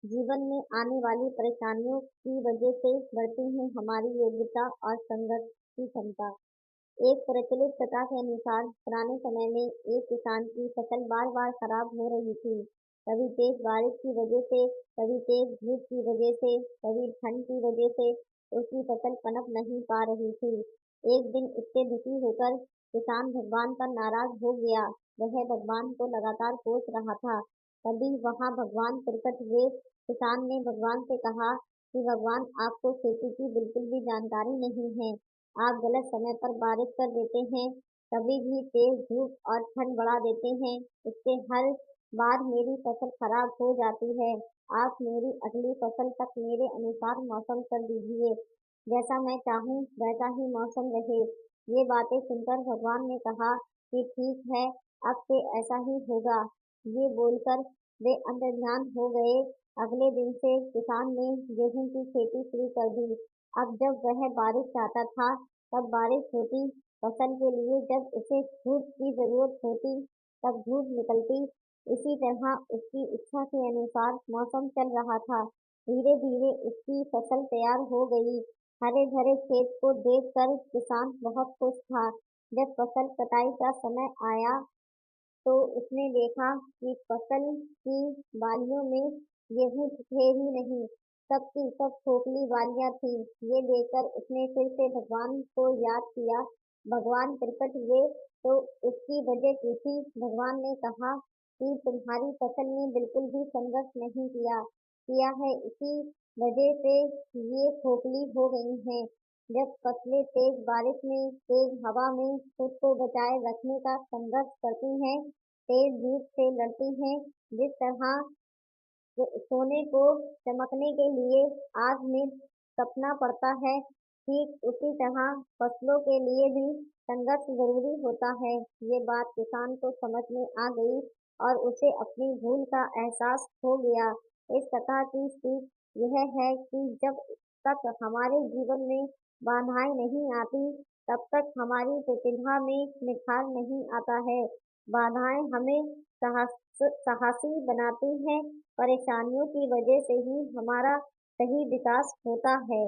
जीवन में आने वाली परेशानियों की वजह से बढ़ती है हमारी योग्यता और संघर्ष की क्षमता। एक प्रचलित कथा के अनुसार पुराने समय में एक किसान की फसल बार बार खराब हो रही थी। कभी तेज बारिश की वजह से, कभी तेज धूप की वजह से, कभी ठंड की वजह से उसकी फसल पनप नहीं पा रही थी। एक दिन इससे दुखी होकर किसान भगवान पर नाराज हो गया। वह भगवान को लगातार कोस रहा था। तभी वहां भगवान प्रकट हुए। किसान ने भगवान से कहा कि भगवान, आपको खेती की बिल्कुल भी जानकारी नहीं है। आप गलत समय पर बारिश कर देते हैं, कभी भी तेज धूप और ठंड बढ़ा देते हैं। इससे हर बार मेरी फसल खराब हो जाती है। आप मेरी अगली फसल तक मेरे अनुसार मौसम कर दीजिए। जैसा मैं चाहूँ वैसा ही मौसम रहे। ये बातें सुनकर भगवान ने कहा कि ठीक है, अब से ऐसा ही होगा। ये बोलकर वे अंतर्ध्यान हो गए। अगले दिन से किसान ने गेहूं की खेती शुरू कर दी। अब जब वह बारिश चाहता था तब बारिश होती, फसल के लिए जब उसे धूप की जरूरत होती तब धूप निकलती। इसी तरह उसकी इच्छा के अनुसार मौसम चल रहा था। धीरे धीरे उसकी फसल तैयार हो गई। हरे भरे खेत को देखकर किसान बहुत खुश था। जब फसल कटाई का समय आया तो उसने देखा कि फसल की बालियों में गेहूं थे ही नहीं, सब की सब खोखली बालियां थीं। ये देखकर उसने फिर से भगवान को याद किया। भगवान प्रकट हुए तो उसकी वजह पूछी। भगवान ने कहा कि तुम्हारी फसल ने बिल्कुल भी संघर्ष नहीं किया किया है, इसी वजह से ये खोखली हो गई हैं। जब फसलें तेज बारिश में, तेज हवा में खुद को बचाए रखने का संघर्ष करती हैं, तेज धूप से लड़ती हैं, जिस तरह सोने को चमकने के लिए आग में तपना पड़ता है, ठीक उसी तरह फसलों के लिए भी संघर्ष जरूरी होता है। ये बात किसान को समझ में आ गई और उसे अपनी भूल का एहसास हो गया। इस कथा की सीख यह है कि जब तक हमारे जीवन में बाधाएं नहीं आती, तब तक हमारी प्रतिभा में निखार नहीं आता है। बाधाएं हमें साहसी बनाती हैं। परेशानियों की वजह से ही हमारा सही विकास होता है।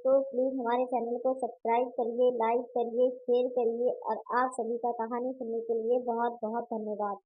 तो प्लीज़ हमारे चैनल को सब्सक्राइब करिए, लाइक करिए, शेयर करिए और आप सभी का कहानी सुनने के लिए बहुत बहुत धन्यवाद।